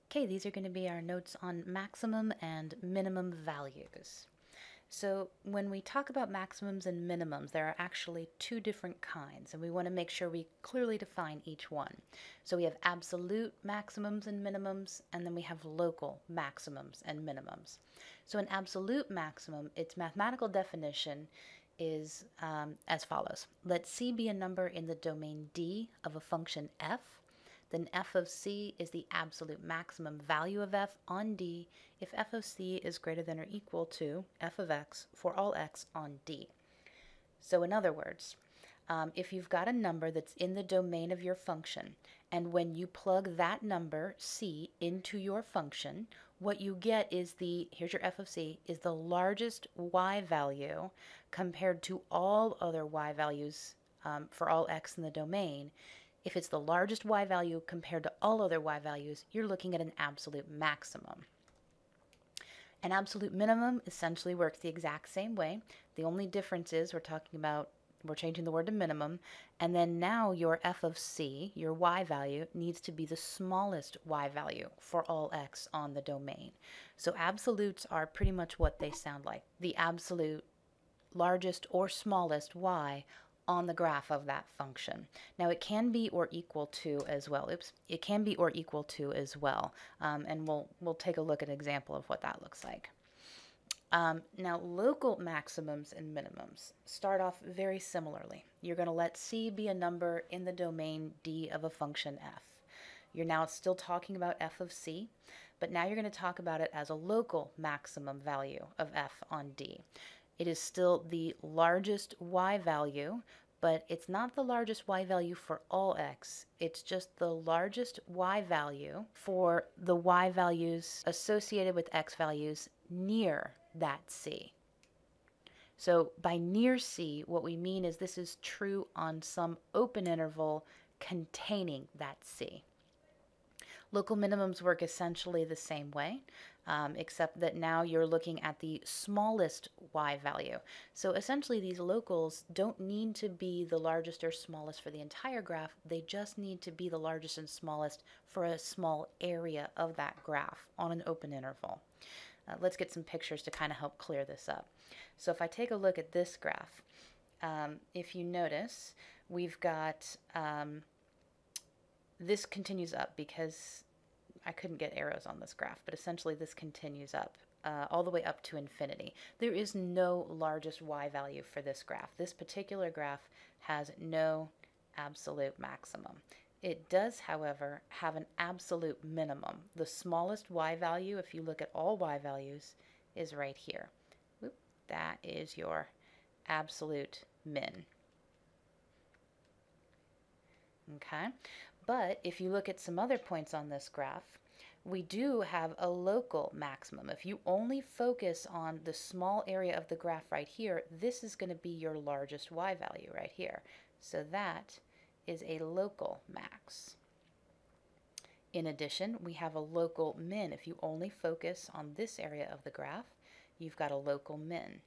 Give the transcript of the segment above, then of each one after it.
Okay, these are going to be our notes on maximum and minimum values. So when we talk about maximums and minimums, there are actually two different kinds, and we want to make sure we clearly define each one. So we have absolute maximums and minimums, and then we have local maximums and minimums. So an absolute maximum, its mathematical definition is as follows. Let C be a number in the domain D of a function f. Then f of c is the absolute maximum value of f on D if f of c is greater than or equal to f of x for all x on D. So in other words, if you've got a number that's in the domain of your function, and when you plug that number, c, into your function, what you get is here's your f of c, is the largest y value compared to all other y values for all x in the domain. If it's the largest y value compared to all other y values, you're looking at an absolute maximum. An absolute minimum essentially works the exact same way. The only difference is we're changing the word to minimum, and then now your f of c, your y value, needs to be the smallest y value for all x on the domain. So absolutes are pretty much what they sound like, the absolute largest or smallest y on the graph of that function. Now it can be or equal to as well. It can be or equal to as well, and we'll take a look at an example of what that looks like. Now local maximums and minimums start off very similarly. You're going to let c be a number in the domain D of a function f. You're now still talking about f of c, but now you're going to talk about it as a local maximum value of f on D. It is still the largest y value, but it's not the largest y value for all x. It's just the largest y value for the y values associated with x values near that c. So by near c, what we mean is this is true on some open interval containing that c. Local minimums work essentially the same way, except that now you're looking at the smallest y value. So essentially these locals don't need to be the largest or smallest for the entire graph, they just need to be the largest and smallest for a small area of that graph on an open interval. Let's get some pictures to kind of help clear this up. So if I take a look at this graph, if you notice, we've got this continues up because I couldn't get arrows on this graph, but essentially this continues up all the way up to infinity. There is no largest y value for this graph. This particular graph has no absolute maximum. It does, however, have an absolute minimum. The smallest y value, if you look at all y values, is right here. Oop, that is your absolute min. Okay, but if you look at some other points on this graph, we do have a local maximum. If you only focus on the small area of the graph right here, this is going to be your largest y value right here. So that is a local max. In addition, we have a local min. If you only focus on this area of the graph, you've got a local min.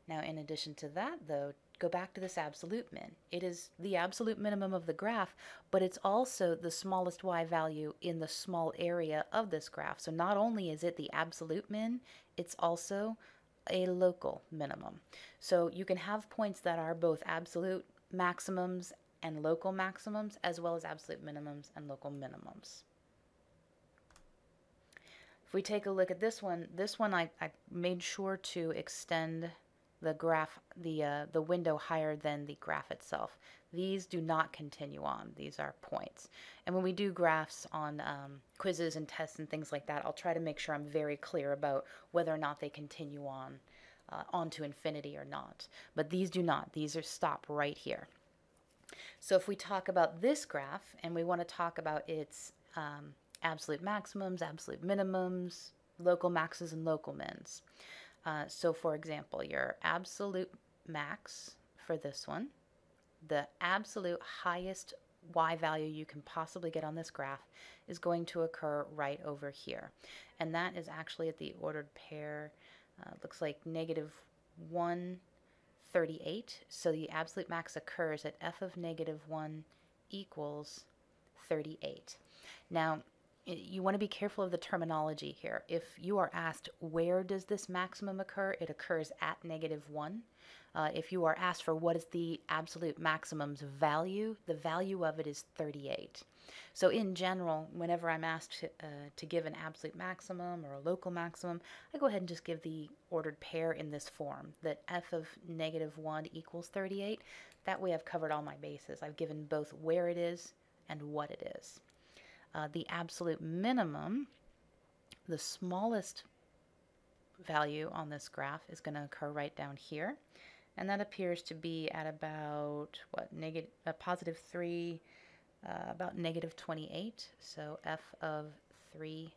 Now, in addition to that, though, go back to this absolute min. It is the absolute minimum of the graph, but it's also the smallest y value in the small area of this graph. So not only is it the absolute min, it's also a local minimum. So you can have points that are both absolute maximums and local maximums, as well as absolute minimums and local minimums. If we take a look at this one I made sure to extend the graph, the window higher than the graph itself. These do not continue on. These are points. And when we do graphs on quizzes and tests and things like that, I'll try to make sure I'm very clear about whether or not they continue on to infinity or not. But these do not. These are stop right here. So if we talk about this graph and we want to talk about its absolute maximums, absolute minimums, local maxes, and local mins. So for example, your absolute max for this one, the absolute highest y value you can possibly get on this graph is going to occur right over here. And that is actually at the ordered pair, looks like -138. So the absolute max occurs at f of -1 equals 38. Now, you want to be careful of the terminology here. If you are asked where does this maximum occur, it occurs at -1. If you are asked for what is the absolute maximum's value, the value of it is 38. So in general, whenever I'm asked to give an absolute maximum or a local maximum, I go ahead and just give the ordered pair in this form, that f of -1 equals 38. That way I've covered all my bases. I've given both where it is and what it is. The absolute minimum, the smallest value on this graph, is going to occur right down here. And that appears to be at about, what, positive 3, about -28. So f of 3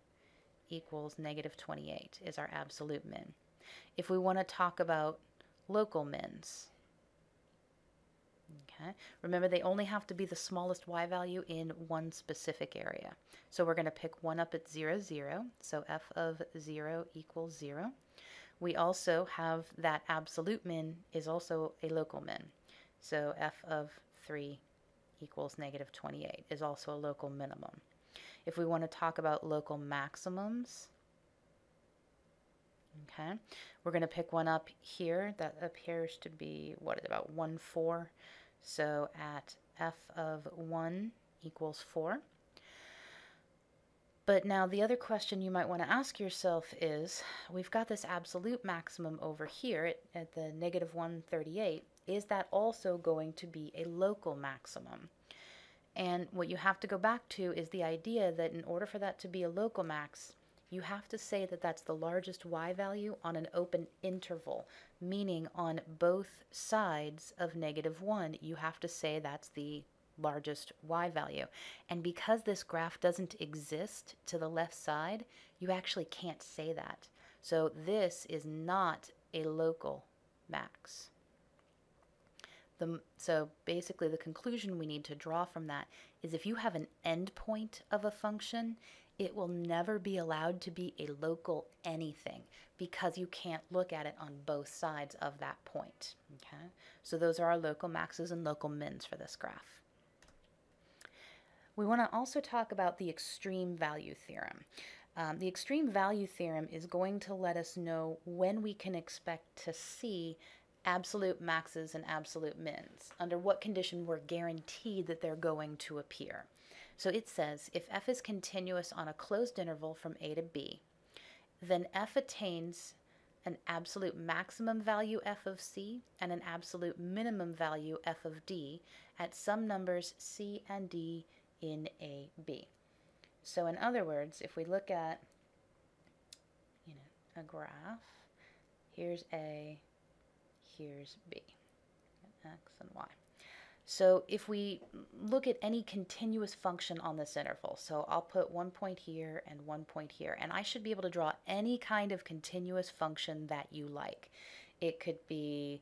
equals -28 is our absolute min. If we want to talk about local mins, okay, remember they only have to be the smallest y value in one specific area. So we're going to pick one up at 0, 0. So f of 0 equals 0. We also have that absolute min is also a local min. So f of 3 equals -28 is also a local minimum. If we want to talk about local maximums, okay, we're going to pick one up here that appears to be, what, about 1, 4. So at f of 1 equals 4. But now the other question you might want to ask yourself is, we've got this absolute maximum over here at the -138. Is that also going to be a local maximum? And what you have to go back to is the idea that in order for that to be a local max, you have to say that that's the largest y value on an open interval, meaning on both sides of -1, you have to say that's the largest y value. And because this graph doesn't exist to the left side, you actually can't say that. So this is not a local max. So basically the conclusion we need to draw from that is if you have an endpoint of a function, it will never be allowed to be a local anything because you can't look at it on both sides of that point. Okay? So those are our local maxes and local mins for this graph. We want to also talk about the extreme value theorem. The extreme value theorem is going to let us know when we can expect to see absolute maxes and absolute mins, under what condition we're guaranteed that they're going to appear. So it says if f is continuous on a closed interval from a to b, then f attains an absolute maximum value f of c and an absolute minimum value f of d at some numbers c and d in a b. So in other words, if we look at a graph, here's a, here's b, x and y. So if we look at any continuous function on this interval, so I'll put 1 point here and 1 point here, and I should be able to draw any kind of continuous function that you like. It could be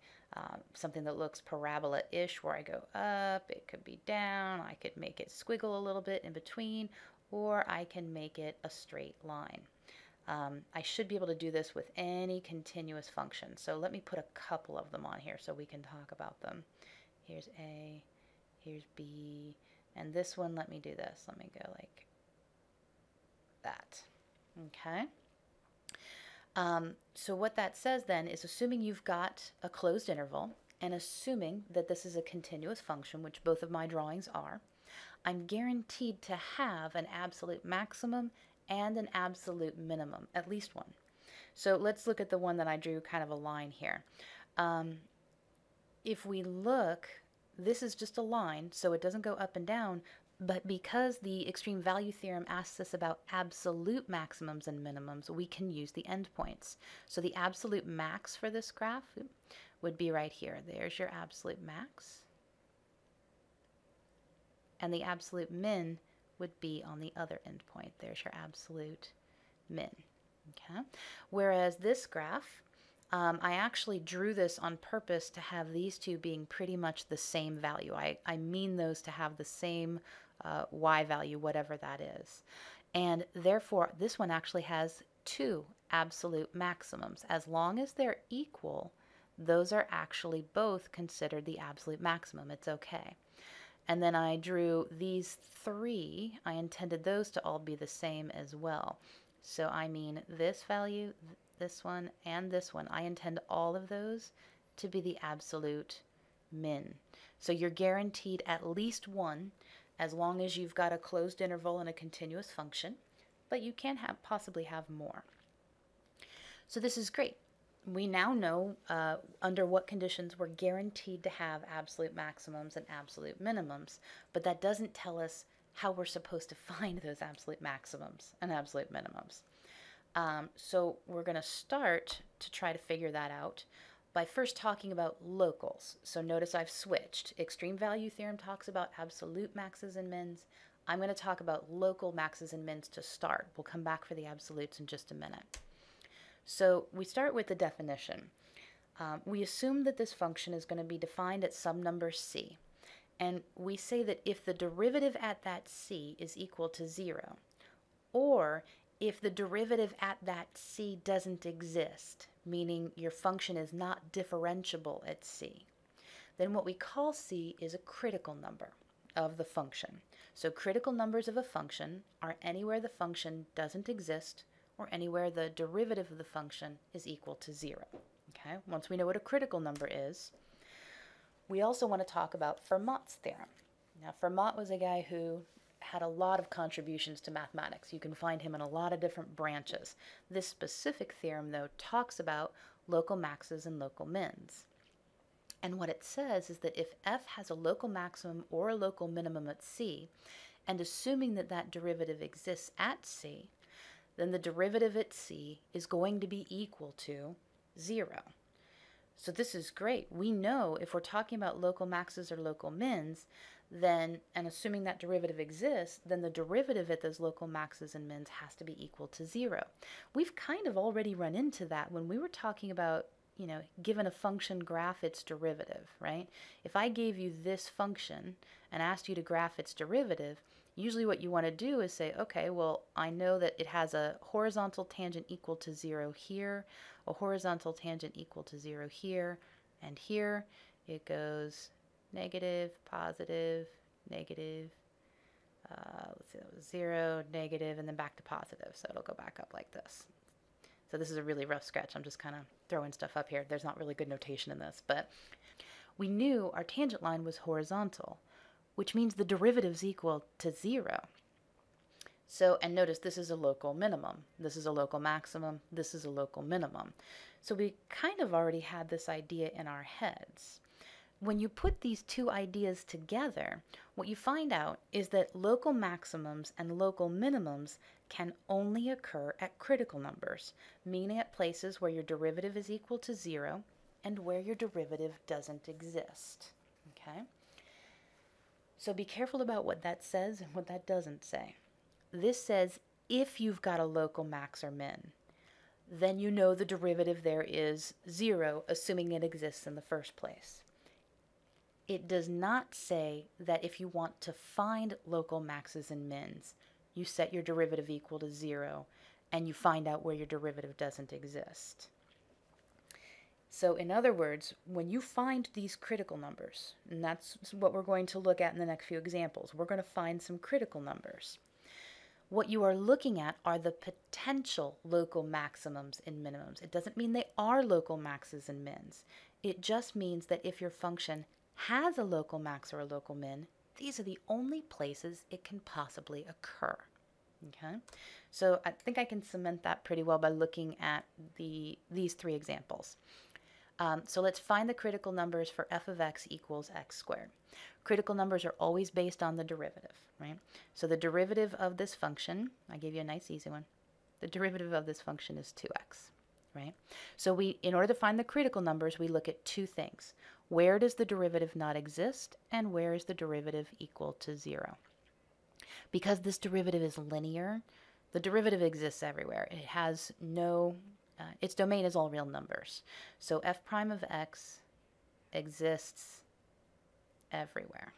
something that looks parabola-ish where I go up, it could be down, I could make it squiggle a little bit in between, or I can make it a straight line. I should be able to do this with any continuous function. So let me put a couple of them on here so we can talk about them. Here's A, here's B, and this one, let me do this. Let me go like that. Okay. So what that says then is assuming you've got a closed interval and assuming that this is a continuous function, which both of my drawings are, I'm guaranteed to have an absolute maximum and an absolute minimum, at least one. So let's look at the one that I drew kind of a line here. If we look, this is just a line, so it doesn't go up and down, but because the extreme value theorem asks us about absolute maximums and minimums, we can use the endpoints. So the absolute max for this graph would be right here. There's your absolute max. And the absolute min would be on the other endpoint. There's your absolute min. Okay? Whereas this graph, I actually drew this on purpose to have these two being pretty much the same value. I mean those to have the same y value, whatever that is. And therefore, this one actually has two absolute maximums. As long as they're equal, those are actually both considered the absolute maximum. It's okay. and then I drew these three, I intended those to all be the same as well. So I mean this value, this one, and this one. I intend all of those to be the absolute min. So you're guaranteed at least one as long as you've got a closed interval and a continuous function, but you can possibly have more. So this is great. We now know under what conditions we're guaranteed to have absolute maximums and absolute minimums, but that doesn't tell us how we're supposed to find those absolute maximums and absolute minimums. So we're going to start to try to figure that out by first talking about locals. So notice I've switched. Extreme value theorem talks about absolute maxes and mins. I'm going to talk about local maxes and mins to start. We'll come back for the absolutes in just a minute. So we start with the definition. We assume that this function is going to be defined at some number c. And we say that if the derivative at that c is equal to 0, or if the derivative at that c doesn't exist, meaning your function is not differentiable at c, then what we call c is a critical number of the function. So critical numbers of a function are anywhere the function doesn't exist or anywhere the derivative of the function is equal to 0. Okay? Once we know what a critical number is, we also want to talk about Fermat's theorem. Now, Fermat was a guy who had a lot of contributions to mathematics. You can find him in a lot of different branches. This specific theorem, though, talks about local maxes and local mins. And what it says is that if f has a local maximum or a local minimum at c, and assuming that that derivative exists at c, then the derivative at c is going to be equal to 0. So this is great. We know if we're talking about local maxes or local mins, then, and assuming that derivative exists, then the derivative at those local maxes and mins has to be equal to 0. We've kind of already run into that when we were talking about, given a function, graph its derivative, right? If I gave you this function and asked you to graph its derivative, usually what you want to do is say, okay, well, I know that it has a horizontal tangent equal to 0 here, a horizontal tangent equal to 0 here, and here it goes negative, positive, negative, let's see, that was 0, negative, and then back to positive. So it'll go back up like this. So this is a really rough sketch. I'm just kind of throwing stuff up here. There's not really good notation in this, but we knew our tangent line was horizontal, which means the derivative is equal to 0. So, and notice this is a local minimum. This is a local maximum. This is a local minimum. So we kind of already had this idea in our heads. When you put these two ideas together, what you find out is that local maximums and local minimums can only occur at critical numbers, meaning at places where your derivative is equal to 0 and where your derivative doesn't exist. Okay? So be careful about what that says and what that doesn't say. This says if you've got a local max or min, then you know the derivative there is 0, assuming it exists in the first place. It does not say that if you want to find local maxes and mins, you set your derivative equal to 0 and you find out where your derivative doesn't exist. So in other words, when you find these critical numbers, and that's what we're going to look at in the next few examples, we're going to find some critical numbers. What you are looking at are the potential local maximums and minimums. It doesn't mean they are local maxes and mins. It just means that if your function has a local max or a local min, these are the only places it can possibly occur. Okay, so I think I can cement that pretty well by looking at these three examples. So let's find the critical numbers for f of x equals x squared. Critical numbers are always based on the derivative, right? So the derivative of this function, I gave you a nice easy one, the derivative of this function is 2x, right? So in order to find the critical numbers, we look at two things. Where does the derivative not exist, and where is the derivative equal to 0? Because this derivative is linear, the derivative exists everywhere. It has no, its domain is all real numbers. So f prime of x exists everywhere,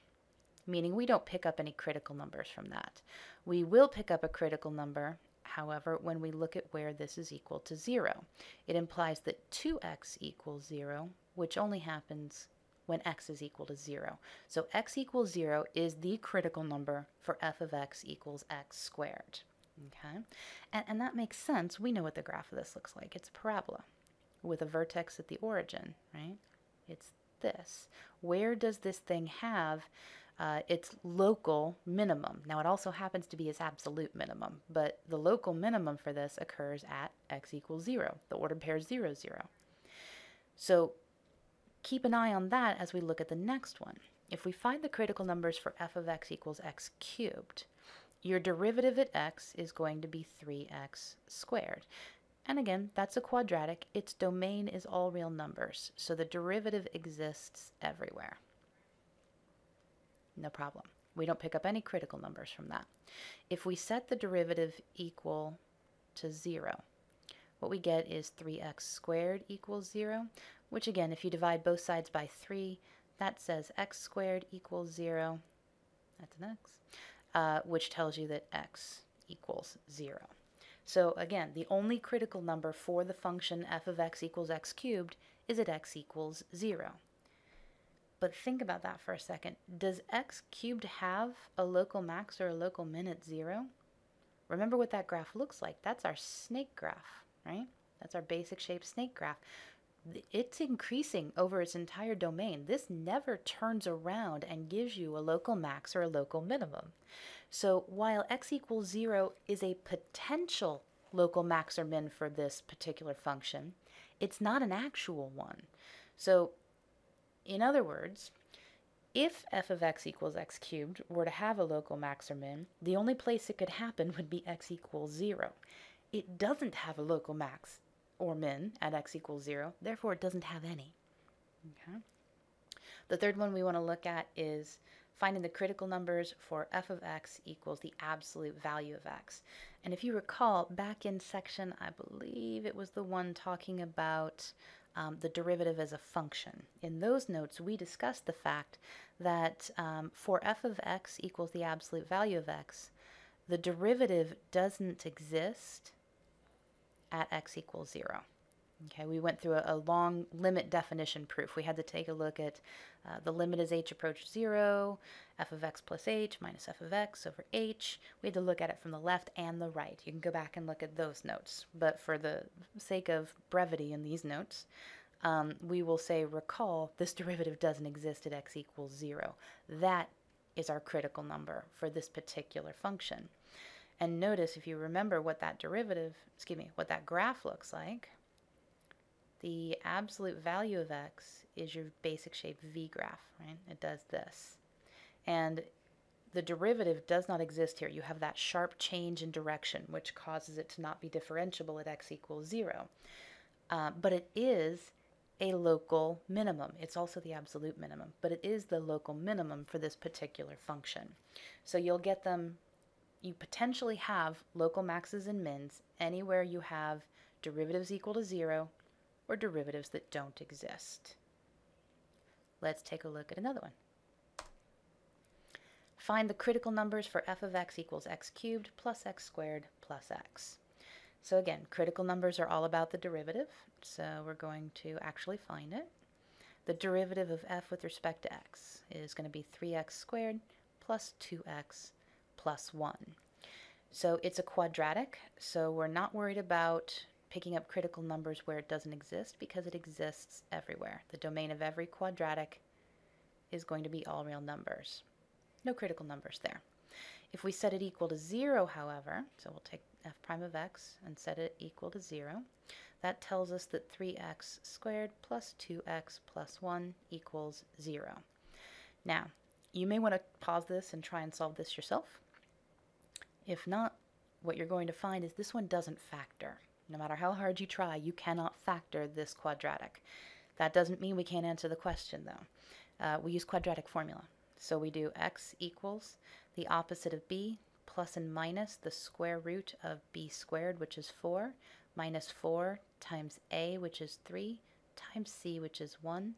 meaning we don't pick up any critical numbers from that. We will pick up a critical number, however, when we look at where this is equal to 0. It implies that 2x equals 0, which only happens when x is equal to 0. So x equals 0 is the critical number for f of x equals x squared. Okay, and that makes sense. We know what the graph of this looks like. It's a parabola with a vertex at the origin, right? It's this. Where does this thing have its local minimum? Now, it also happens to be its absolute minimum, but the local minimum for this occurs at x equals 0. The ordered pair is 0, 0. So keep an eye on that as we look at the next one. If we find the critical numbers for f of x equals x cubed, your derivative at x is going to be 3x squared. And again, that's a quadratic. Its domain is all real numbers, so the derivative exists everywhere. No problem. We don't pick up any critical numbers from that. If we set the derivative equal to 0, what we get is 3x squared equals 0, which again, if you divide both sides by 3, that says x squared equals 0. That's an x, which tells you that x equals 0. So again, the only critical number for the function f of x equals x cubed is at x equals 0. But think about that for a second. Does x cubed have a local max or a local min at 0? Remember what that graph looks like. That's our snake graph, right? That's our basic shaped snake graph. It's increasing over its entire domain. This never turns around and gives you a local max or a local minimum. So while x equals 0 is a potential local max or min for this particular function, it's not an actual one. So in other words, if f of x equals x cubed were to have a local max or min, the only place it could happen would be x equals 0. It doesn't have a local max or min at x equals 0, therefore it doesn't have any. Okay. The third one we want to look at is finding the critical numbers for f of x equals the absolute value of x. And if you recall, back in section, I believe it was the one talking about the derivative as a function. In those notes, we discussed the fact that for f of x equals the absolute value of x, the derivative doesn't exist at x equals 0. Okay, we went through a long limit definition proof. We had to take a look at the limit as h approached 0, f of x plus h minus f of x over h. We had to look at it from the left and the right. You can go back and look at those notes. But for the sake of brevity in these notes, we will say, recall, this derivative doesn't exist at x equals 0. That is our critical number for this particular function. And notice, if you remember what that what that graph looks like, the absolute value of x is your basic shape V graph, right? It does this. And the derivative does not exist here. You have that sharp change in direction, which causes it to not be differentiable at x equals 0. But it is a local minimum. It's also the absolute minimum, but it is the local minimum for this particular function. So you'll get them, you potentially have local maxes and mins anywhere you have derivatives equal to 0 or derivatives that don't exist. Let's take a look at another one. Find the critical numbers for f of x equals x cubed plus x squared plus x. So again, critical numbers are all about the derivative, so we're going to actually find it. The derivative of f with respect to x is going to be 3x squared plus 2x plus 1. So it's a quadratic, so we're not worried about picking up critical numbers where it doesn't exist because it exists everywhere. The domain of every quadratic is going to be all real numbers. No critical numbers there. If we set it equal to 0, however, so we'll take f prime of x and set it equal to 0, that tells us that 3x squared plus 2x plus 1 equals 0. Now, you may want to pause this and try and solve this yourself. If not, what you're going to find is this one doesn't factor. No matter how hard you try, you cannot factor this quadratic. That doesn't mean we can't answer the question, though. We use quadratic formula. So we do x equals the opposite of b plus and minus the square root of b squared, which is 4, minus 4 times a, which is 3, times c, which is 1,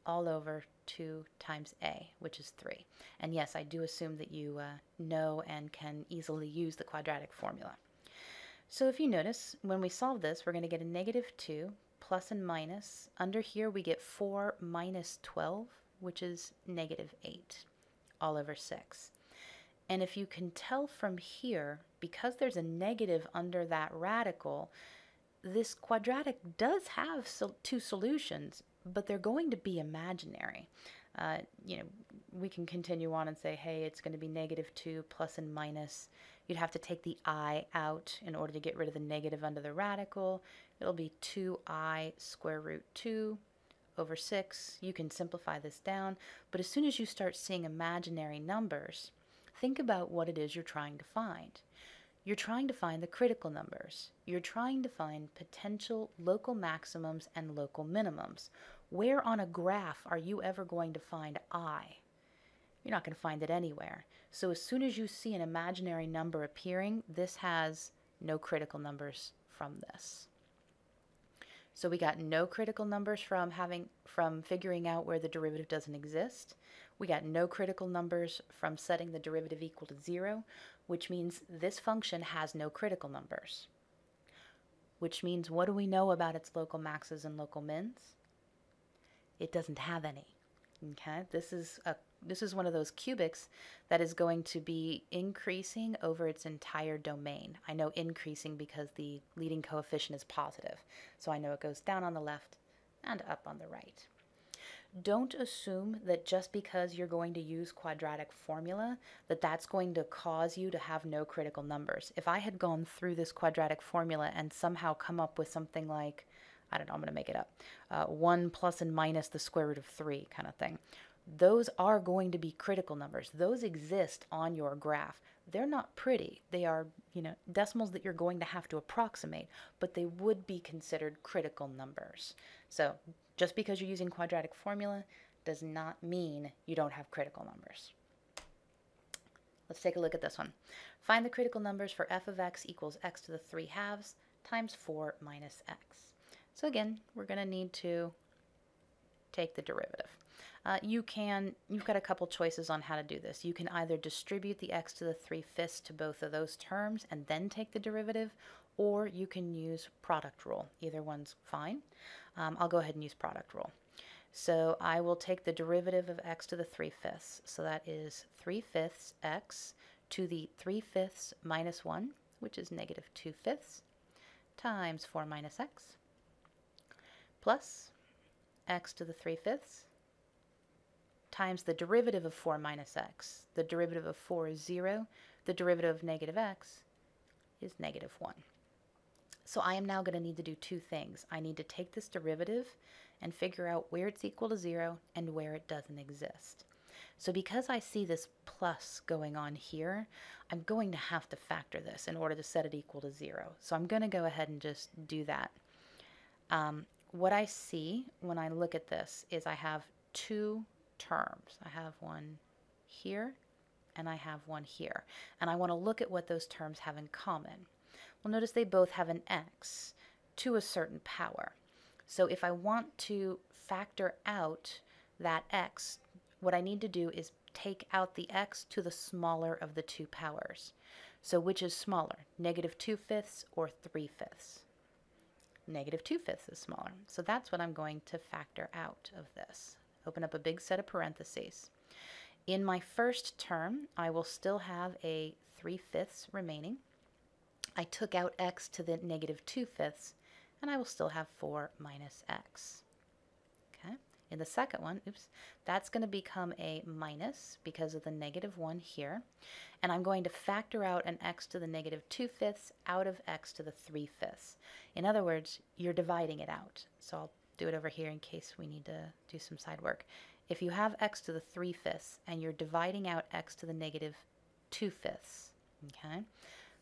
all over 2 times a, which is 3. And yes, I do assume that you know and can easily use the quadratic formula. So if you notice, when we solve this, we're going to get a negative 2 plus and minus. Under here, we get 4 minus 12. which is negative 8 all over 6. And if you can tell from here, because there's a negative under that radical, this quadratic does have two solutions, but they're going to be imaginary. We can continue on and say, hey, it's going to be negative 2 plus and minus. You'd have to take the I out in order to get rid of the negative under the radical. It'll be 2I square root 2 over 6. You can simplify this down, but as soon as you start seeing imaginary numbers, think about what it is you're trying to find. You're trying to find the critical numbers. You're trying to find potential local maximums and local minimums. Where on a graph are you ever going to find I? You're not going to find it anywhere. So as soon as you see an imaginary number appearing, this has no critical numbers from this. So we got no critical numbers from figuring out where the derivative doesn't exist. We got no critical numbers from setting the derivative equal to 0, which means this function has no critical numbers. Which means, what do we know about its local maxes and local mins? It doesn't have any. Okay, this is one of those cubics that is going to be increasing over its entire domain. I know increasing because the leading coefficient is positive, so I know it goes down on the left and up on the right. Don't assume that just because you're going to use quadratic formula that's going to cause you to have no critical numbers. If I had gone through this quadratic formula and somehow come up with something like, I don't know, I'm going to make it up, 1 plus and minus the square root of 3 kind of thing, those are going to be critical numbers. Those exist on your graph. They're not pretty. They are, decimals that you're going to have to approximate, but they would be considered critical numbers. So just because you're using quadratic formula does not mean you don't have critical numbers. Let's take a look at this one. Find the critical numbers for f of x equals x to the 3 halves times 4 minus x. So again, we're going to need to take the derivative. You've got a couple choices on how to do this. You can either distribute the x to the 3/5 to both of those terms and then take the derivative, or you can use product rule. Either one's fine. I'll go ahead and use product rule. So I will take the derivative of x to the 3/5. So that is 3/5 x to the 3/5 minus 1, which is negative 2/5, times 4 minus x, plus x to the 3/5 times the derivative of 4 minus x. The derivative of 4 is 0. The derivative of negative x is negative 1. So I am now going to need to do two things. I need to take this derivative and figure out where it's equal to 0 and where it doesn't exist. So because I see this plus going on here, I'm going to have to factor this in order to set it equal to 0. So I'm going to go ahead and just do that. What I see when I look at this is I have two terms. I have one here and I have one here. And I want to look at what those terms have in common. Well, notice they both have an x to a certain power. So if I want to factor out that x, what I need to do is take out the x to the smaller of the two powers. So which is smaller, negative 2/5 or 3/5? Negative 2/5 is smaller. So that's what I'm going to factor out of this. Open up a big set of parentheses. In my first term, I will still have a 3/5 remaining. I took out x to the negative 2/5, and I will still have 4 minus x. Okay. In the second one, that's going to become a minus because of the negative 1 here. And I'm going to factor out an x to the negative 2/5 out of x to the 3/5. In other words, you're dividing it out. So I'll do it over here in case we need to do some side work. If you have x to the 3/5 and you're dividing out x to the negative 2/5, okay,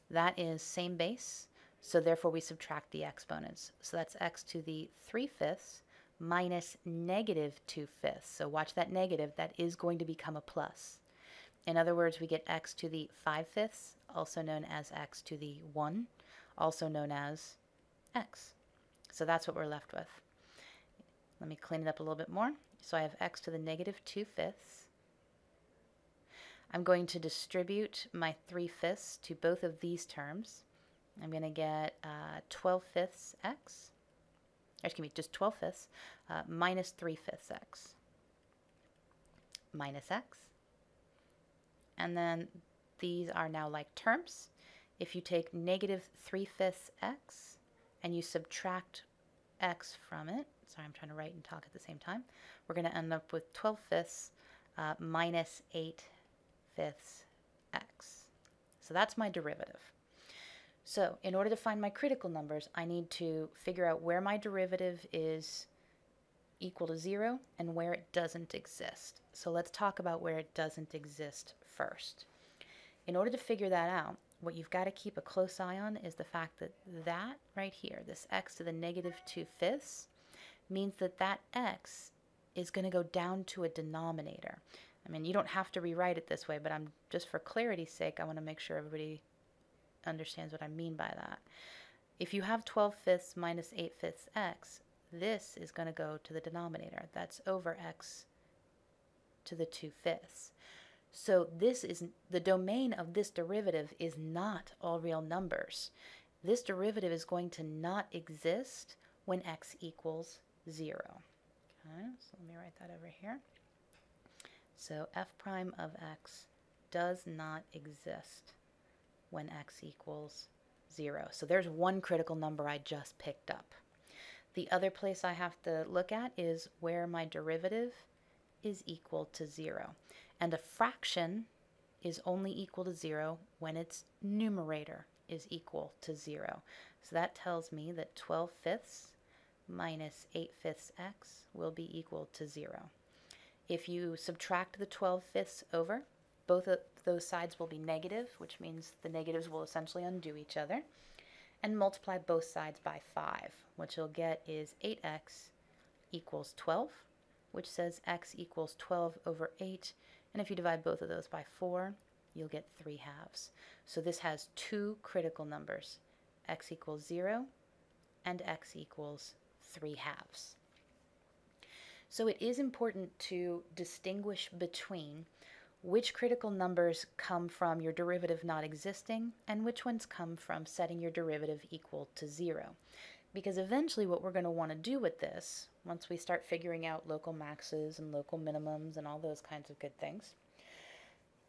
that is same base, so therefore we subtract the exponents. So that's x to the 3/5 minus negative 2/5. So watch that negative, that is going to become a plus. In other words, we get x to the 5/5, also known as x to the 1, also known as x. So that's what we're left with. Let me clean it up a little bit more. So I have x to the negative 2/5. I'm going to distribute my 3/5 to both of these terms. I'm going to get 12/5 x, or excuse me, just 12/5 minus 3/5 x. minus x. And then these are now like terms. If you take negative 3/5 x and you subtract x from it, sorry, I'm trying to write and talk at the same time, we're going to end up with 12/5 minus 8/5 x. So that's my derivative. So in order to find my critical numbers, I need to figure out where my derivative is equal to 0 and where it doesn't exist. So let's talk about where it doesn't exist first. In order to figure that out, what you've got to keep a close eye on is the fact that that right here, this x to the negative 2/5, means that that x is going to go down to a denominator. I mean, you don't have to rewrite it this way, but I'm just for clarity's sake, I want to make sure everybody understands what I mean by that. If you have 12/5 minus 8/5 x, this is going to go to the denominator. That's over x to the 2/5. So this is the domain of this derivative is not all real numbers. This derivative is going to not exist when x equals 0. Okay, so let me write that over here. So f prime of x does not exist when x equals 0. So there's one critical number I just picked up. The other place I have to look at is where my derivative is equal to 0. And a fraction is only equal to 0 when its numerator is equal to 0. So that tells me that 12/5 minus 8/5 x will be equal to 0. If you subtract the 12/5 over, both of those sides will be negative, which means the negatives will essentially undo each other, and multiply both sides by 5. What you'll get is 8x equals 12, which says x equals 12 over 8, and if you divide both of those by 4, you'll get 3/2. So this has two critical numbers, x equals 0 and x equals 3/2. So it is important to distinguish between which critical numbers come from your derivative not existing and which ones come from setting your derivative equal to 0. Because eventually what we're going to want to do with this, once we start figuring out local maxes and local minimums and all those kinds of good things,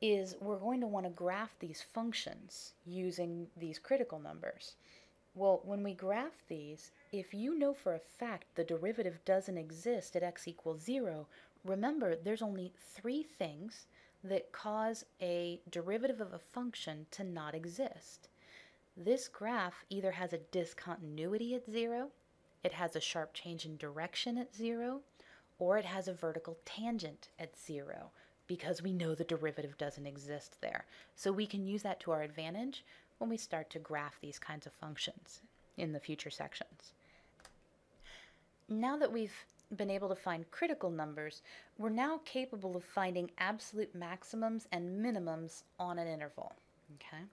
is we're going to want to graph these functions using these critical numbers. Well, when we graph these, if you know for a fact the derivative doesn't exist at x equals 0, remember there's only three things that cause a derivative of a function to not exist. This graph either has a discontinuity at 0, it has a sharp change in direction at 0, or it has a vertical tangent at 0, because we know the derivative doesn't exist there. So we can use that to our advantage when we start to graph these kinds of functions in the future sections. Now that we've been able to find critical numbers, we're now capable of finding absolute maximums and minimums on an interval. Okay?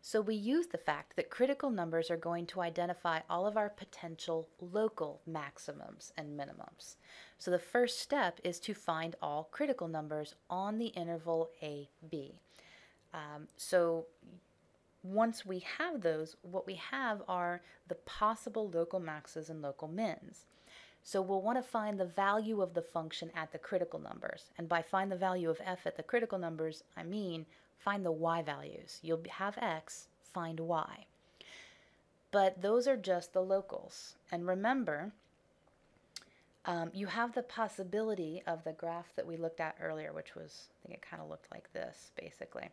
So we use the fact that critical numbers are going to identify all of our potential local maximums and minimums. So the first step is to find all critical numbers on the interval a, b. So once we have those, what we have are the possible local maxes and local mins. So we'll want to find the value of the function at the critical numbers. And by find the value of f at the critical numbers, I mean find the y values. You'll have x, find y. But those are just the locals. And remember, you have the possibility of the graph that we looked at earlier, which was, I think it kind of looked like this, basically,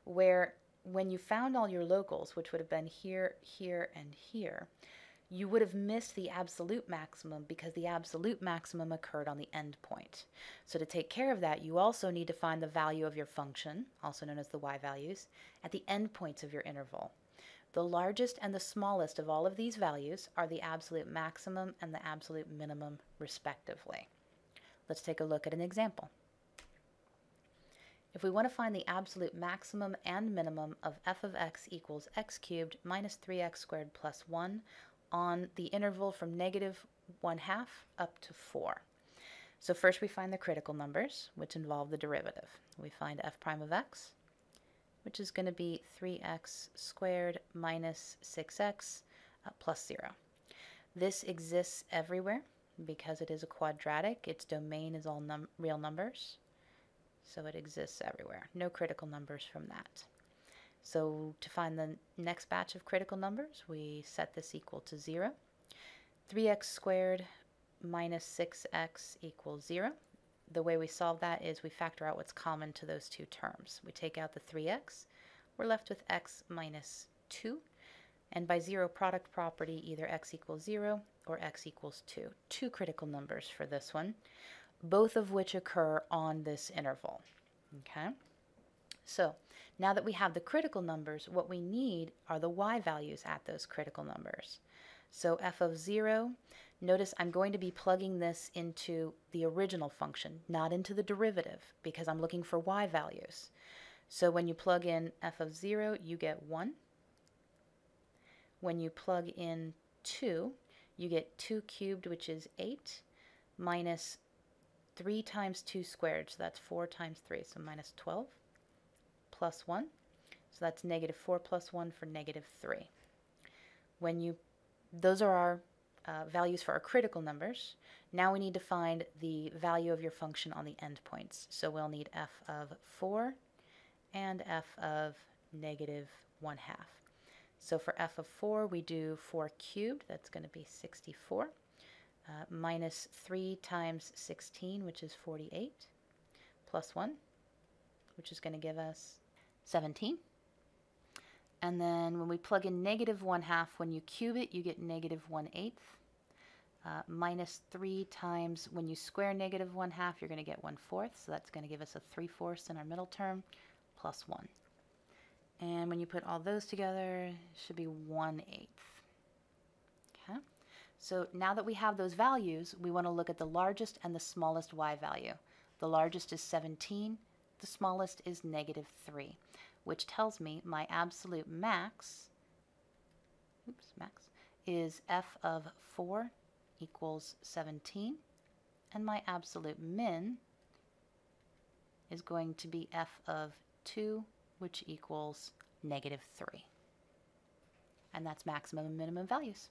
where when you found all your locals, which would have been here, here, and here, you would have missed the absolute maximum because the absolute maximum occurred on the end point. So to take care of that, you also need to find the value of your function, also known as the y values, at the end points of your interval. The largest and the smallest of all of these values are the absolute maximum and the absolute minimum, respectively. Let's take a look at an example. If we want to find the absolute maximum and minimum of f of x equals x cubed minus 3x squared plus 1 on the interval from negative 1/2 up to 4. So first we find the critical numbers, which involve the derivative. We find f prime of x, which is going to be 3x squared minus 6x plus 0. This exists everywhere because it is a quadratic. Its domain is all real numbers. So it exists everywhere. No critical numbers from that. So to find the next batch of critical numbers, we set this equal to 0. 3x squared minus 6x equals 0. The way we solve that is we factor out what's common to those two terms. We take out the 3x. We're left with x minus 2. And by zero product property, either x equals 0 or x equals 2. Two critical numbers for this one, both of which occur on this interval. Okay? So now that we have the critical numbers, what we need are the y values at those critical numbers. So f of 0, notice I'm going to be plugging this into the original function, not into the derivative, because I'm looking for y values. So when you plug in f of 0, you get 1. When you plug in 2, you get 2 cubed, which is 8, minus 3 times 2 squared, so that's 4 times 3, so minus 12, plus 1, so that's negative 4 plus 1 for negative 3. Those are our values for our critical numbers. Now we need to find the value of your function on the endpoints. So we'll need f of 4 and f of negative 1/2. So for f of 4, we do 4 cubed, that's going to be 64, minus 3 times 16, which is 48, plus 1, which is going to give us 17. And then when we plug in negative 1/2, when you cube it, you get negative 1/8. Minus 3 times, when you square negative 1/2, you're going to get 1/4, so that's going to give us a 3/4 in our middle term, plus 1. And when you put all those together, it should be 1/8. Okay? So now that we have those values, we want to look at the largest and the smallest y value. The largest is 17, the smallest is negative 3, which tells me my absolute max is f of 4 equals 17, and my absolute min is going to be f of 2, which equals negative 3. And that's maximum and minimum values.